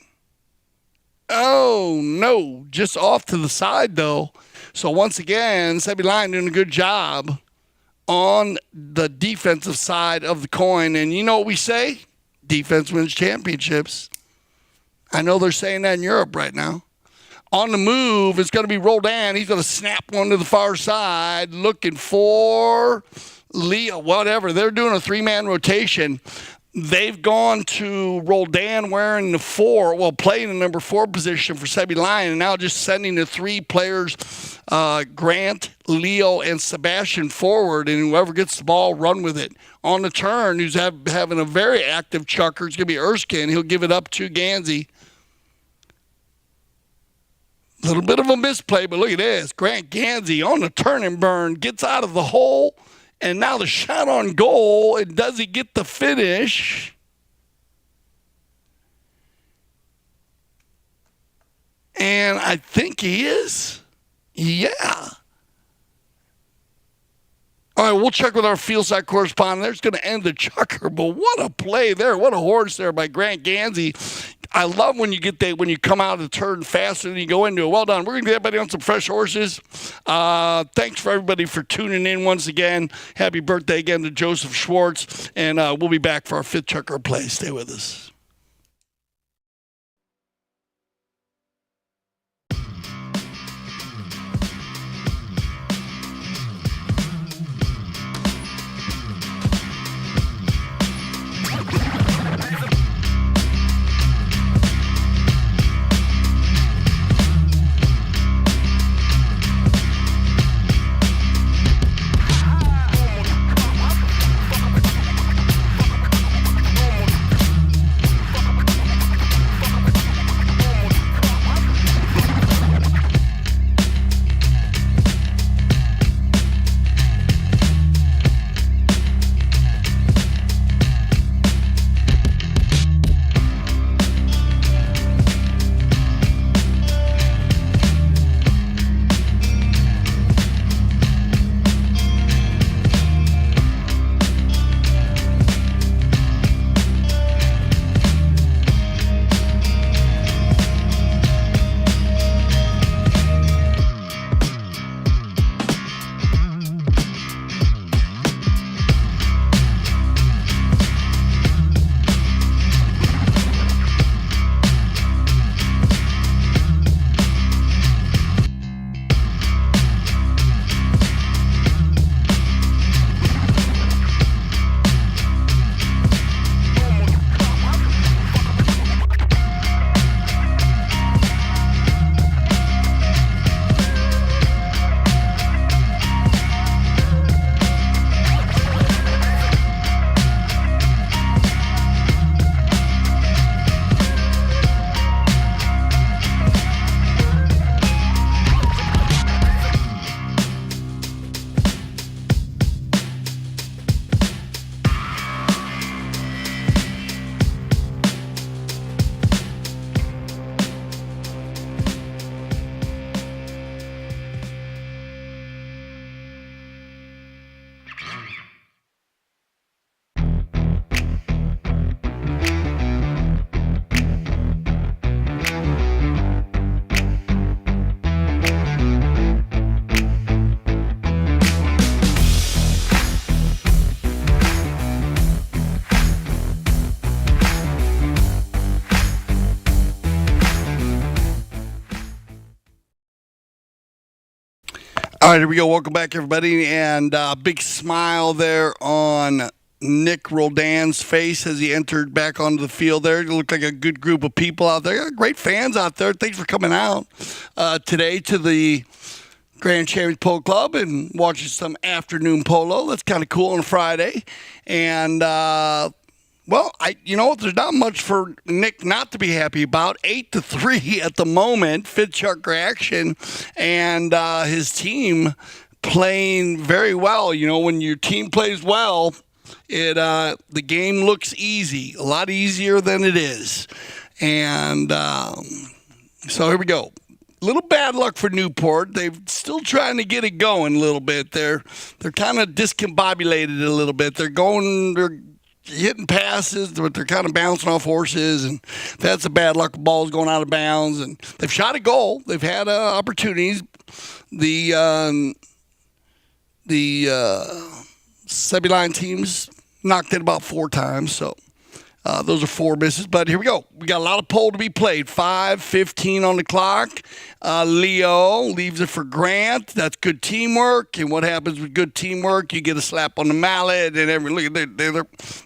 [SPEAKER 1] Oh, no, just off to the side, though. So once again, 7-line doing a good job on the defensive side of the coin. And you know what we say? Defense wins championships. I know they're saying that in Europe right now. On the move, it's going to be Roldan. He's going to snap one to the far side, looking for Leo, whatever. They're doing a 3-man rotation. They've gone to Roldan wearing the 4, playing the number 4 position for Sebi Line, and now just sending the 3 players, Grant, Leo, and Sebastian forward, and whoever gets the ball, run with it. On the turn, who's having a very active chucker, it's going to be Erskine. He'll give it up to Gansey. A little bit of a misplay, but look at this. Grant Gansey on the turn and burn, gets out of the hole. And now the shot on goal, and does he get the finish? And I think he is. Yeah. All right, we'll check with our field side correspondent. There's going to end the chucker, but what a play there. What a horse there by Grant Gansey. I love when you get that, when you come out of the turn faster than you go into it. Well done. We're going to get everybody on some fresh horses. Thanks for everybody for tuning in once again. Happy birthday again to Joseph Schwartz. And we'll be back for our 5th chucker play. Stay with us. All right, here we go. Welcome back, everybody. And big smile there on Nick Roldan's face as he entered back onto the field there. It looked like a good group of people out there. Great fans out there. Thanks for coming out today to the Grand Champions Polo Club and watching some afternoon polo. That's kind of cool on a Friday. And, there's not much for Nick not to be happy about. 8-3 at the moment, fifth chart reaction, and his team playing very well. You know, when your team plays well, the game looks easy, a lot easier than it is. And so here we go. A little bad luck for Newport. They're still trying to get it going a little bit. They're kind of discombobulated a little bit. They're hitting passes, but they're kind of bouncing off horses, and that's a bad luck. The ball's going out of bounds, and they've shot a goal. They've had opportunities. The Sebi-Line teams knocked it about 4 times, so those are 4 misses. But here we go. We got a lot of pole to be played. 5:15 on the clock. Leo leaves it for Grant. That's good teamwork. And what happens with good teamwork? You get a slap on the mallet, and look at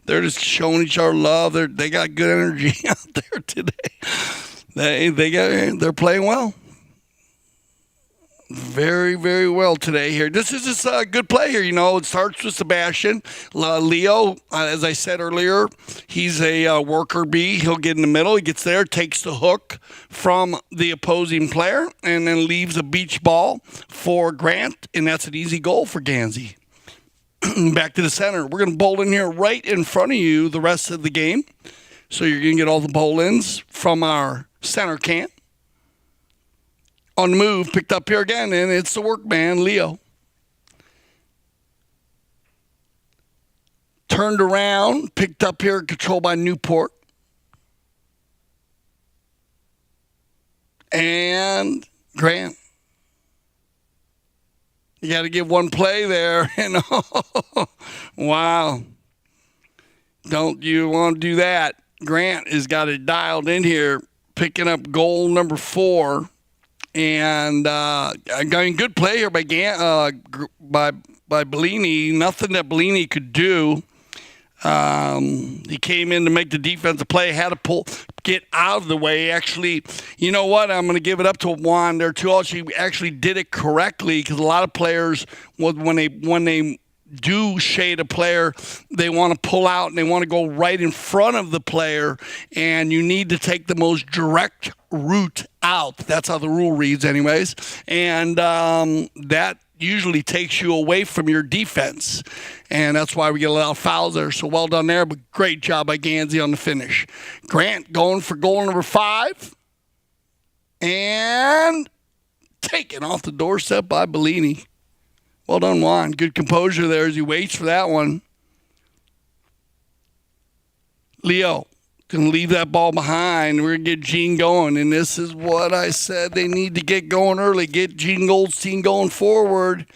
[SPEAKER 1] they're just showing each other love. They got good energy out there today. They're playing well. Very, very well today here. This is just a good play here. You know, it starts with Sebastian. Leo, as I said earlier, he's a worker bee. He'll get in the middle. He gets there, takes the hook from the opposing player, and then leaves a beach ball for Grant, and that's an easy goal for Gansey. Back to the center. We're going to bowl in here right in front of you the rest of the game. So you're going to get all the bowl-ins from our center camp. On the move, picked up here again, and it's the workman, Leo. Turned around, picked up here, controlled by Newport. And Grant. You got to give one play there. And wow. Don't you want to do that? Grant has got it dialed in here, picking up goal number 4. And good play here by Bellini. Nothing that Bellini could do. He came in to make the defensive play, had to get out of the way. Actually, you know what? I'm going to give it up to Juan there too. She actually did it correctly, because a lot of players, when they do shade a player, they want to pull out and they want to go right in front of the player, and you need to take the most direct route out. That's how the rule reads anyways, and that usually takes you away from your defense, and that's why we get a lot of fouls there. So well done there, but great job by Gansey on the finish. Grant going for goal number 5, and taken off the doorstep by Bellini. Well done, Juan. Good composure there as he waits for that one. Leo can leave that ball behind. We're going to get Gene going, and this is what I said. They need to get going early, get Gene Goldstein going forward.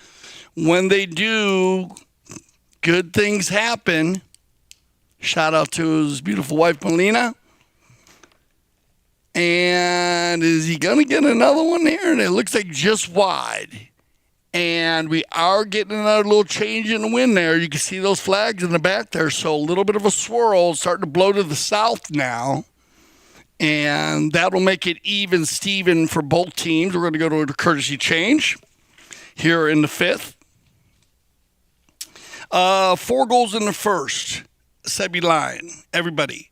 [SPEAKER 1] When they do, good things happen. Shout out to his beautiful wife, Melina. And is he going to get another one here? And it looks like just wide. And we are getting another little change in the wind there. You can see those flags in the back there. So a little bit of a swirl, starting to blow to the south now. And that'll make it even Steven for both teams. We're going to go to a courtesy change here in the 5th. 4 goals in the first. Sebi-Line, everybody.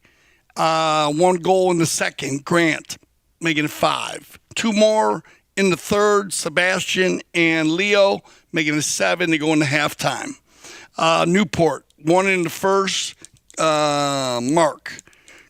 [SPEAKER 1] 1 goal in the second. Grant making it 5. 2 more in the third, Sebastian and Leo making it 7. They go into halftime. Newport, 1 in the first, Mark.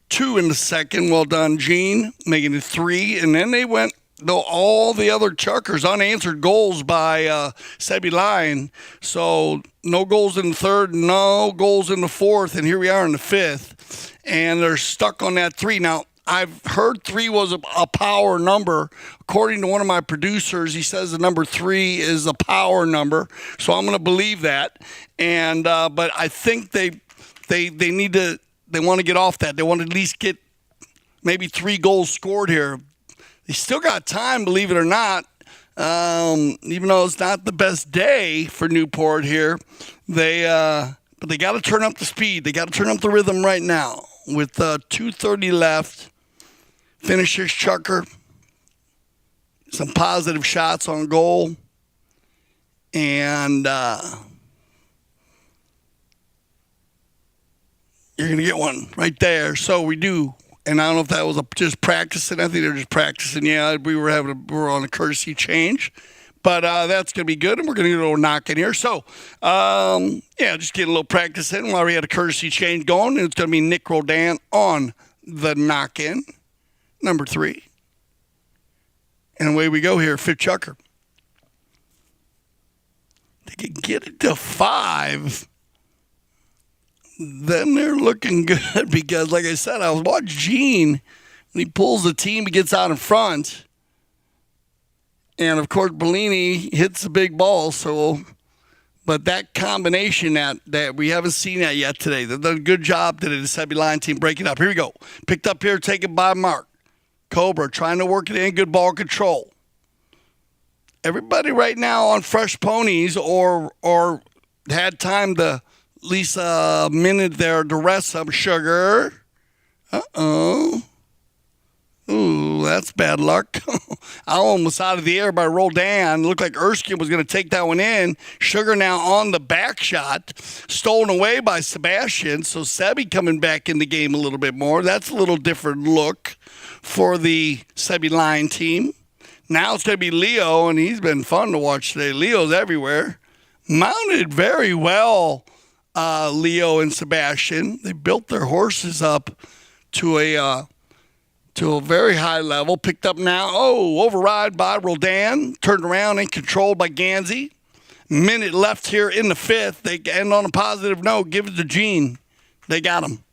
[SPEAKER 1] 2 in the second, well done, Gene, making it 3. And then they went, though, all the other chuckers, unanswered goals by Sebi-Line. So no goals in the third, no goals in the fourth, and here we are in the 5th. And they're stuck on that 3. Now, I've heard 3 was a power number. According to one of my producers, he says the number 3 is a power number. So I'm going to believe that. And but I think they need to. They want to get off that. They want to at least get maybe 3 goals scored here. They still got time, believe it or not. Even though it's not the best day for Newport here, but they got to turn up the speed. They got to turn up the rhythm right now. With 2:30 left, finish this chucker. Some positive shots on goal, and you're going to get one right there. So we do. And I don't know if that was just practicing. I think they're just practicing. Yeah, we were on a courtesy change. But that's going to be good, and we're going to get a little knock in here. So, just get a little practice in while we had a courtesy change going. And it's going to be Nick Roldan on the knock-in, number 3. And away we go here, fifth chucker. They can get it to 5. Then they're looking good because, like I said, I was watching Gene. When he pulls the team, he gets out in front. And, of course, Bellini hits the big ball. But that combination that we haven't seen that yet today. They've done a good job today, the Sebi line team, breaking up. Here we go. Picked up here, taken by Mark. Cobra trying to work it in, good ball control. Everybody right now on fresh ponies or had time to at least a minute there to rest some sugar. Uh-oh. Ooh, that's bad luck. I almost out of the air by Roldan. Looked like Erskine was going to take that one in. Sugar now on the back shot. Stolen away by Sebastian. So Sebi coming back in the game a little bit more. That's a little different look for the Sebi line team. Now it's going to be Leo, and he's been fun to watch today. Leo's everywhere. Mounted very well, Leo and Sebastian. They built their horses up to a very high level. Picked up now. Oh, override by Roldan. Turned around and controlled by Gansey. Minute left here in the 5th. They end on a positive note. Give it to Gene. They got him.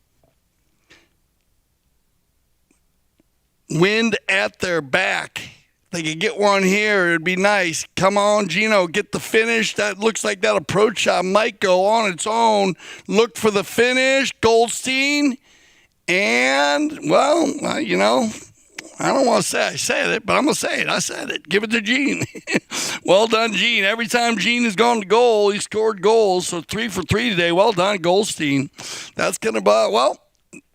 [SPEAKER 1] Wind at their back. They could get one here. It'd be nice. Come on, Gino, get the finish. That looks like that approach shot might go on its own. Look for the finish. Goldstein. And, well, I don't want to say I said it, but I'm going to say it. I said it. Give it to Gene. Well done, Gene. Every time Gene has gone to goal, he scored goals. So 3 for 3 today. Well done, Goldstein. That's going to be,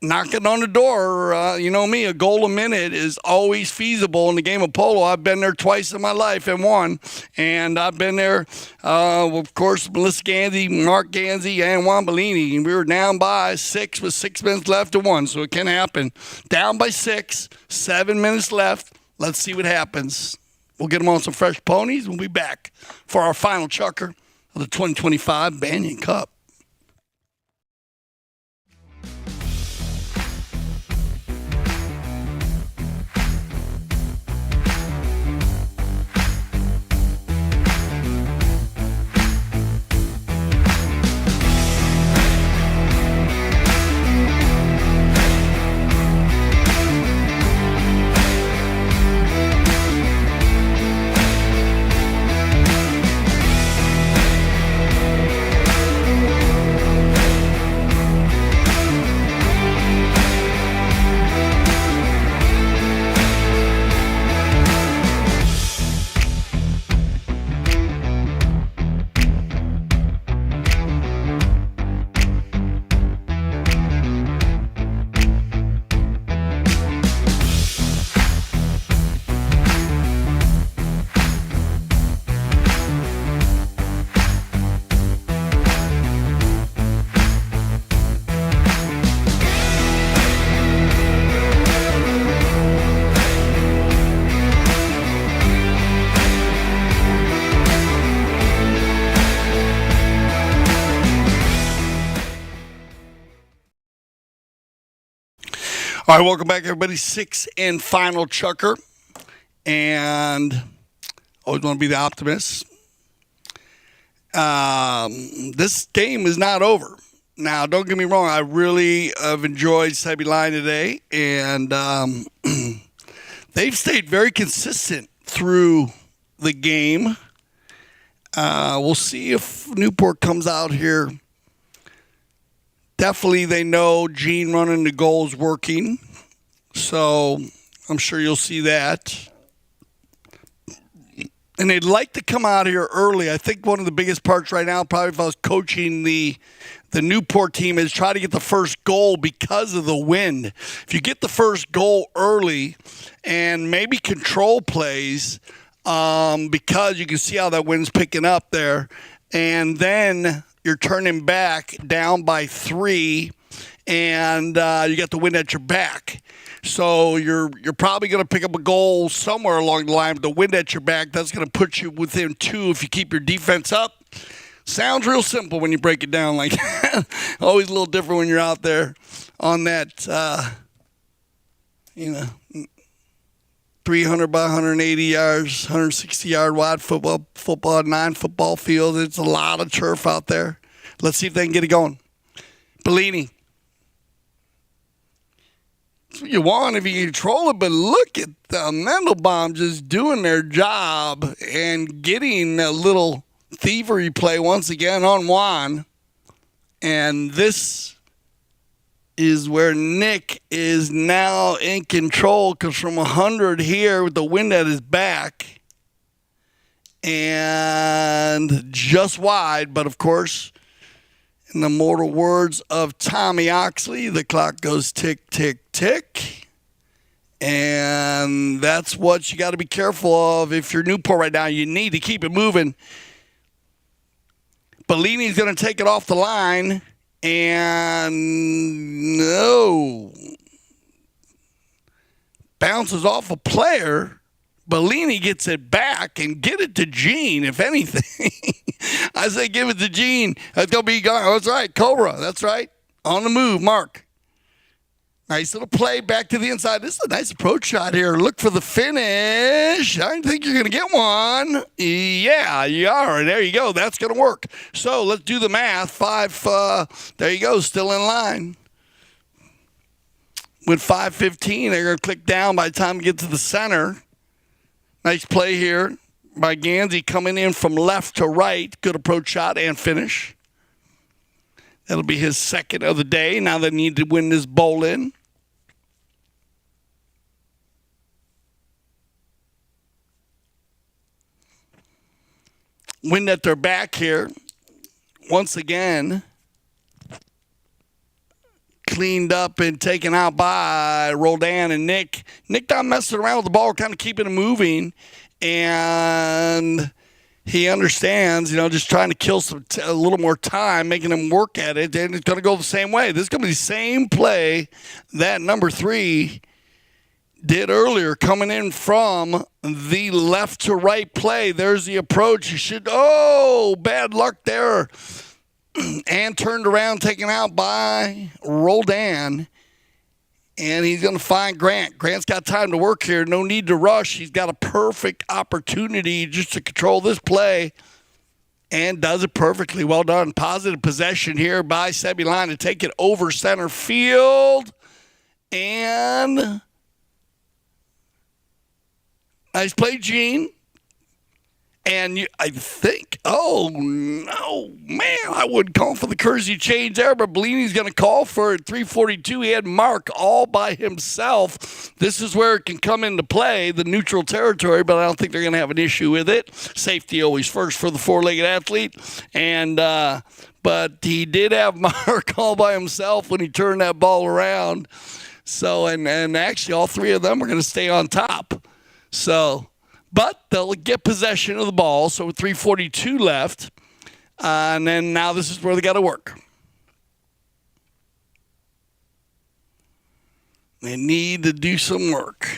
[SPEAKER 1] knocking on the door. You know me, a goal a minute is always feasible in the game of polo. I've been there twice in my life and won. And I've been there, of course, Melissa Gansey, Mark Gansey, and Juan Bellini. And we were down by 6 with 6 minutes left to 1. So it can happen. Down by 6, 7 minutes left. Let's see what happens. We'll get them on some fresh ponies. We'll be back for our final chucker of the 2025 Banyan Cup. All right, welcome back, everybody. 6th and final chucker. And always want to be the optimist. This game is not over. Now, don't get me wrong. I really have enjoyed Sebi Line today. And they've stayed very consistent through the game. We'll see if Newport comes out here. Definitely they know Gene running the goals working. So I'm sure you'll see that. And they'd like to come out here early. I think one of the biggest parts right now, probably if I was coaching the Newport team, is try to get the first goal because of the wind. If you get the first goal early and maybe control plays, because you can see how that wind's picking up there, and then you're turning back down by 3, and you got the wind at your back. So you're probably going to pick up a goal somewhere along the line. But the wind at your back, that's going to put you within 2 if you keep your defense up. Sounds real simple when you break it down like that. Always a little different when you're out there on that, 300 by 180 yards, 160-yard wide football 9-football field. It's a lot of turf out there. Let's see if they can get it going. Bellini. That's what you want if you control it, but look at the Mendelbaum just doing their job and getting a little thievery play once again on Juan. And this is where Nick is now in control, because from 100 here with the wind at his back and just wide, but of course, in the mortal words of Tommy Oxley, the clock goes tick, tick, tick. And that's what you got to be careful of if you're Newport right now. You need to keep it moving. Bellini's going to take it off the line. And no. Bounces off a player. Bellini gets it back and get it to Gene, if anything. I say give it to Gene. That's going to be gone. Oh, that's right. Cobra. That's right. On the move, Mark. Nice little play back to the inside. This is a nice approach shot here. Look for the finish. I think you're going to get one. Yeah, you are. And there you go. That's going to work. So let's do the math. 5, there you go. Still in line. With 5:15, they're going to click down by the time we get to the center. Nice play here by Gansey coming in from left to right. Good approach shot and finish. That'll be his second of the day. Now they need to win this bowl in. Wind at their back here. Once again, cleaned up and taken out by Roldan and Nick. Nick not messing around with the ball, kind of keeping it moving. And he understands, just trying to kill a little more time, making him work at it. And it's going to go the same way. This is going to be the same play that number 3 did earlier, coming in from the left to right play. There's the approach. Bad luck there. And turned around, taken out by Roldan. And he's going to find Grant. Grant's got time to work here. No need to rush. He's got a perfect opportunity just to control this play. And does it perfectly. Well done. Positive possession here by Sebi to take it over center field. And nice play, Gene. And I think, oh, no, man, I wouldn't call for the courtesy change there, but Bellini's going to call for it. 3:42. He had Mark all by himself. This is where it can come into play, the neutral territory, but I don't think they're going to have an issue with it. Safety always first for the four-legged athlete. And but he did have Mark all by himself when he turned that ball around. So, and actually all 3 of them are going to stay on top. So, but they'll get possession of the ball. So with 3:42 left, and then now this is where they got to work. They need to do some work.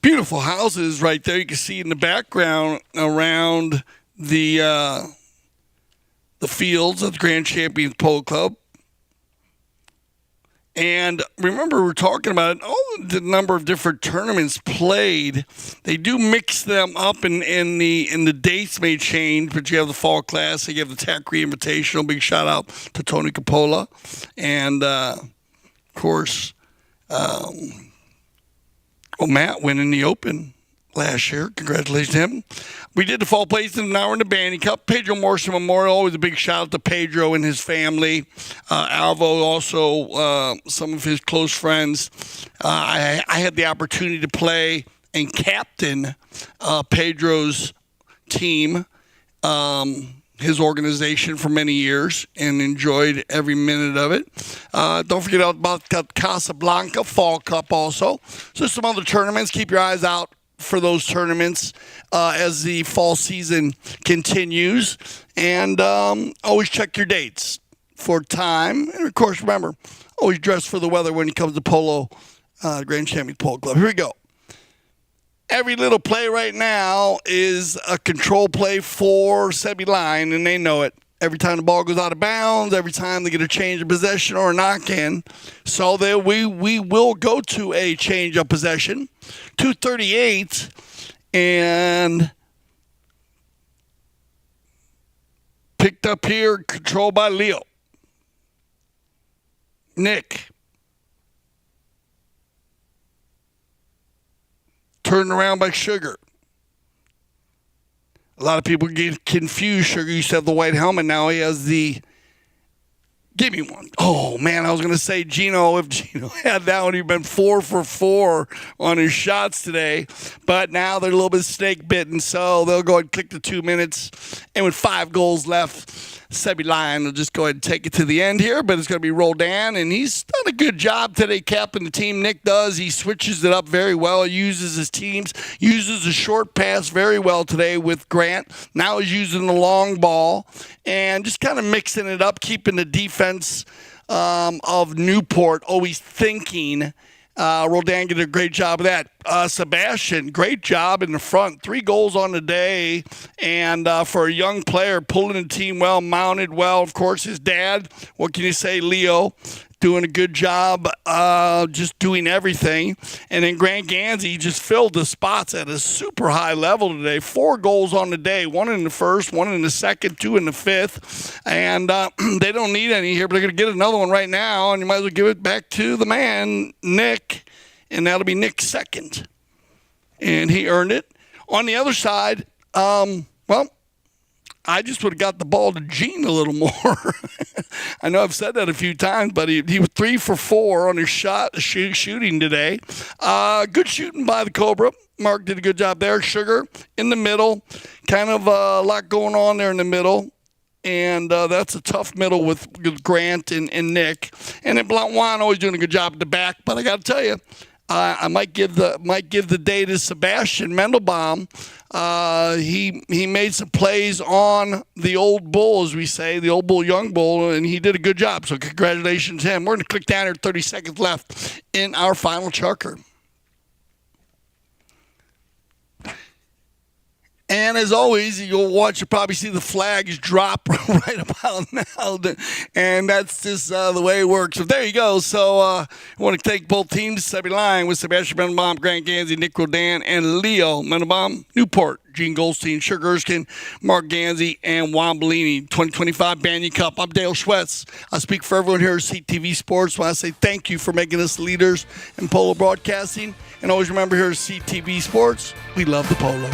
[SPEAKER 1] Beautiful houses right there. You can see in the background around the fields of the Grand Champions Polo Club. And remember, we're talking about the number of different tournaments played. They do mix them up in the dates may change, but you have the Fall Classic, you have the Thackeray Invitational. Big shout out to Tony Coppola. And, of course, Matt winning the Open last year. Congratulations to him. We did the fall placing, now we're in the Banyan Cup. Pedro Morrison Memorial, always a big shout out to Pedro and his family. Alvo, also some of his close friends. I had the opportunity to play and captain Pedro's team, his organization for many years, and enjoyed every minute of it. Don't forget about the Casablanca Fall Cup also. So some other tournaments. Keep your eyes out for those tournaments as the fall season continues. And always check your dates for time. And, of course, remember, always dress for the weather when it comes to polo, Grand Champions Polo Club. Here we go. Every little play right now is a control play for Sebi Line, and they know it. Every time the ball goes out of bounds, every time they get a change of possession or a knock-in. So we will go to a change of possession. 2:38, and picked up here, controlled by Leo. Nick. Turned around by Sugar. A lot of people get confused. Sugar used to have the white helmet. Now he has the... Give me one. Oh, man, I was going to say Gino. If Gino had that one, he'd been 4 for 4 on his shots today. But now they're a little bit snake-bitten, so they'll go ahead and click the 2 minutes. And with 5 goals left, Sebi Lion will just go ahead and take it to the end here. But it's going to be Roldan, and he's done a good job today capping the team. Nick does. He switches it up very well. He uses his teams, uses a short pass very well today with Grant. Now he's using the long ball and just kind of mixing it up, keeping the defense of Newport always thinking. Roldan did a great job of that. Sebastian, great job in the front. 3 goals on the day. And for a young player, pulling the team well, mounted well. Of course, his dad, what can you say, Leo, doing a good job, just doing everything. And then Grant Gansey just filled the spots at a super high level today. 4 goals on the day, 1 in the first, 1 in the second, 2 in the fifth. And they don't need any here, but they're going to get another one right now. And you might as well give it back to the man, Nick. And that'll be Nick's second. And he earned it. On the other side, well, I just would have got the ball to Gene a little more. I know I've said that a few times, but he was 3 for 4 on his shooting today. Good shooting by the Cobra. Mark did a good job there. Sugar in the middle. Kind of a lot going on there in the middle. And that's a tough middle with Grant and Nick. And then Blount Juan always doing a good job at the back. But I got to tell you, I might give the day to Sebastian Mendelbaum. He made some plays on the old bull, as we say, the old bull, young bull, and he did a good job. So congratulations to him. We're going to click down here, 30 seconds left in our final chucker. And as always, you'll probably see the flags drop right about now. And that's just the way it works. So there you go. So I want to thank both teams, Sebi Line with Sebastian Mendelbaum, Grant Gansey, Nick Rodan, and Leo Mendelbaum, Newport, Gene Goldstein, Sugar Erskine, Mark Gansey, and Juan Bellini. 2025 Banyan Cup. I'm Dale Schwetz. I speak for everyone here at CTV Sports. I want to say thank you for making us leaders in polo broadcasting. And always remember here at CTV Sports, we love the polo.